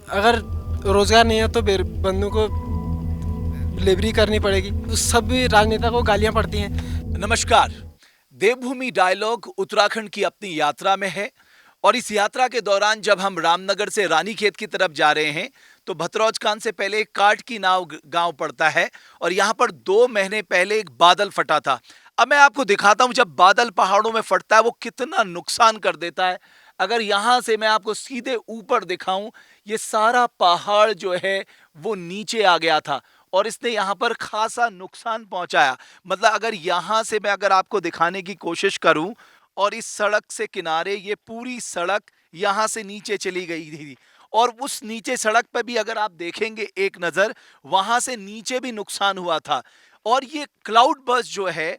अगर रोजगार नहीं है तो बंदों को लेबरी करनी पड़ेगी। उस सब भी राजनेता को गालियां पड़ती हैं। नमस्कार। देवभूमि डायलॉग उत्तराखंड की अपनी यात्रा में है और इस यात्रा के दौरान जब हम रामनगर से रानीखेत की तरफ जा रहे हैं तो भतरौज खान से पहले एक काट की नाव गांव पड़ता है और यहां पर 2 महीने पहले एक बादल फटा था। अब मैं आपको दिखाता हूं जब बादल पहाड़ों में फटता है वो कितना नुकसान कर देता है। अगर यहां से मैं आपको सीधे ऊपर दिखाऊं, ये सारा पहाड़ जो है वो नीचे आ गया था और इसने यहां पर खासा नुकसान पहुंचाया। मतलब अगर आपको दिखाने की कोशिश करूं और इस सड़क से किनारे ये पूरी सड़क यहां से नीचे चली गई थी और उस नीचे सड़क पर भी अगर आप देखेंगे एक नजर, वहां से नीचे भी नुकसान हुआ था। और ये क्लाउड बर्स्ट जो है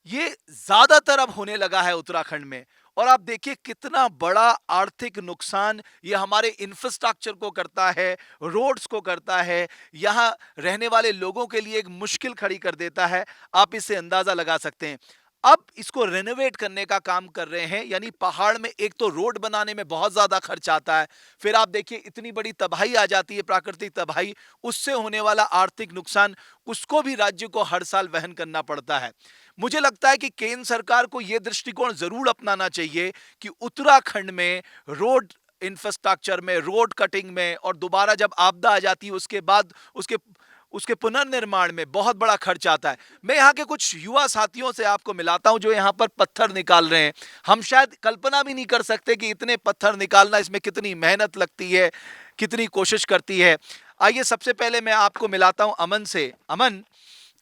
ये ज्यादातर अब होने लगा है उत्तराखंड में। और आप देखिए कितना बड़ा आर्थिक नुकसान ये हमारे इंफ्रास्ट्रक्चर को करता है, रोड्स को करता है, यहाँ रहने वाले लोगों के लिए एक मुश्किल खड़ी कर देता है। आप इससे अंदाजा लगा सकते हैं। अब इसको रेनोवेट करने का काम कर रहे हैं, यानी पहाड़ में एक तो रोड बनाने में बहुत ज्यादा खर्च आता है, फिर आप देखिए इतनी बड़ी तबाही आ जाती है, प्राकृतिक तबाही, उससे होने वाला आर्थिक नुकसान, उसको भी राज्य को हर साल वहन करना पड़ता है। मुझे लगता है कि केंद्र सरकार को यह दृष्टिकोण जरूर अपनाना चाहिए कि उत्तराखंड में रोड इंफ्रास्ट्रक्चर में, रोड कटिंग में और दोबारा जब आपदा आ जाती है उसके बाद उसके उसके पुनर्निर्माण में बहुत बड़ा खर्च आता है। मैं यहाँ के कुछ युवा साथियों से आपको मिलाता हूँ जो यहाँ पर पत्थर निकाल रहे हैं। हम शायद कल्पना भी नहीं कर सकते कि इतने पत्थर निकालना, इसमें कितनी मेहनत लगती है, कितनी कोशिश करती है। आइए सबसे पहले मैं आपको मिलाता हूँ अमन से। अमन,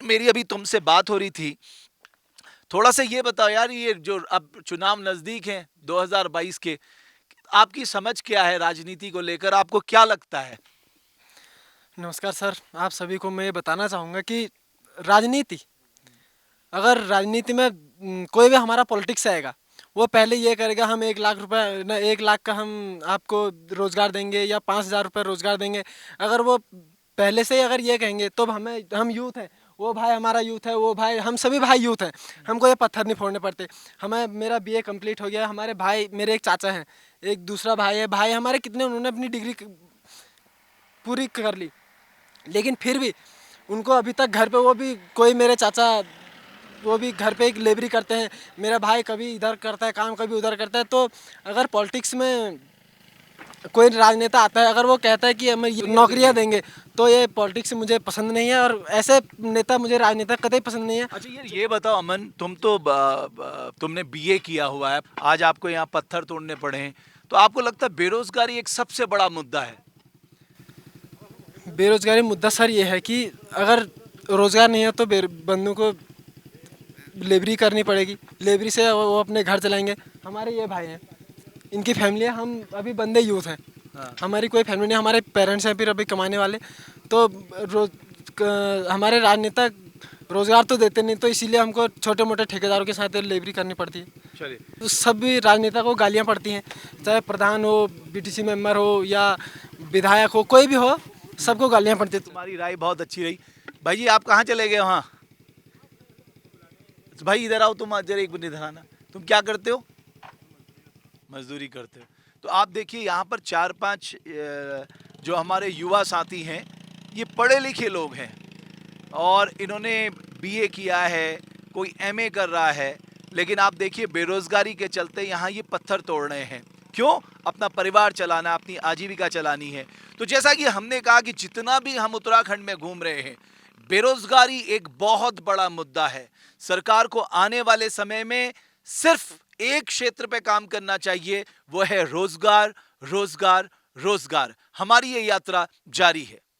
मेरी अभी तुमसे बात हो रही थी, थोड़ा सा ये बताओ यार, ये जो अब चुनाव नजदीक हैं 2022 के, आपकी समझ क्या है राजनीति को लेकर, आपको क्या लगता है? नमस्कार सर, आप सभी को मैं बताना चाहूँगा कि राजनीति, अगर राजनीति में कोई भी हमारा पॉलिटिक्स आएगा, वो पहले ये करेगा हम 1 लाख रुपए ना, 1 लाख का हम आपको रोजगार देंगे या 5,000 रुपये रोजगार देंगे। अगर वो पहले से ही अगर ये कहेंगे तो हम यूथ हैं, वो भाई हमारा यूथ है, वो भाई हम सभी भाई यूथ हैं, हमको ये पत्थर नहीं फोड़ने पड़ते। हमें मेरा बीए कंप्लीट हो गया, हमारे भाई, मेरे एक चाचा हैं, एक दूसरा भाई है, भाई हमारे कितने, उन्होंने अपनी डिग्री पूरी कर ली, लेकिन फिर भी उनको अभी तक घर पे, वो भी कोई मेरे चाचा वो भी घर पे एक लेबरी करते हैं, मेरा भाई कभी इधर करता है काम, कभी उधर करता है। तो अगर पॉलिटिक्स में कोई राजनेता आता है, अगर वो कहता है कि हमें नौकरियां देंगे, तो ये पॉलिटिक्स मुझे पसंद नहीं है और ऐसे नेता, मुझे राजनेता कतई पसंद नहीं है। अच्छा यार, ये बताओ अमन, तुमने बीए किया हुआ है, आज आपको यहाँ पत्थर तोड़ने पड़े हैं, तो आपको लगता है बेरोजगारी एक सबसे बड़ा मुद्दा है? बेरोजगारी मुद्दा सर ये है कि अगर रोजगार नहीं है तो बंदों को लेबरी करनी पड़ेगी, लेबरी से वो अपने घर चलाएंगे। हमारे ये भाई हैं, इनकी फैमिली है, हम अभी बंदे यूथ हैं, हाँ। हमारी कोई फैमिली नहीं, हमारे पेरेंट्स हैं फिर अभी कमाने वाले। तो हमारे राजनेता रोजगार तो देते नहीं, तो इसीलिए हमको छोटे मोटे ठेकेदारों के साथ लेबरी करनी पड़ती है। चलिए। तो सब भी राजनेता को गालियाँ पड़ती हैं, चाहे प्रधान हो, बीटीसी मेंबर हो या विधायक हो, कोई भी हो, सबको गालियाँ पड़ती हैं। तुम्हारी राय बहुत अच्छी रही। भाई जी, आप कहाँ चले गए वहाँ? भाई इधर आओ, तुम जरा एक मिनट इधर आना। तुम क्या करते हो? मजदूरी करते हो। तो आप देखिए यहाँ पर 4-5 जो हमारे युवा साथी हैं, ये पढ़े लिखे लोग हैं और इन्होंने बीए किया है, कोई एमए कर रहा है, लेकिन आप देखिए बेरोजगारी के चलते यहाँ ये पत्थर तोड़ रहे हैं। क्यों? अपना परिवार चलाना, अपनी आजीविका चलानी है। तो जैसा कि हमने कहा कि जितना भी हम उत्तराखंड में घूम रहे हैं, बेरोजगारी एक बहुत बड़ा मुद्दा है। सरकार को आने वाले समय में सिर्फ एक क्षेत्र पे काम करना चाहिए, वो है रोजगार, रोजगार, रोजगार। हमारी ये यात्रा जारी है।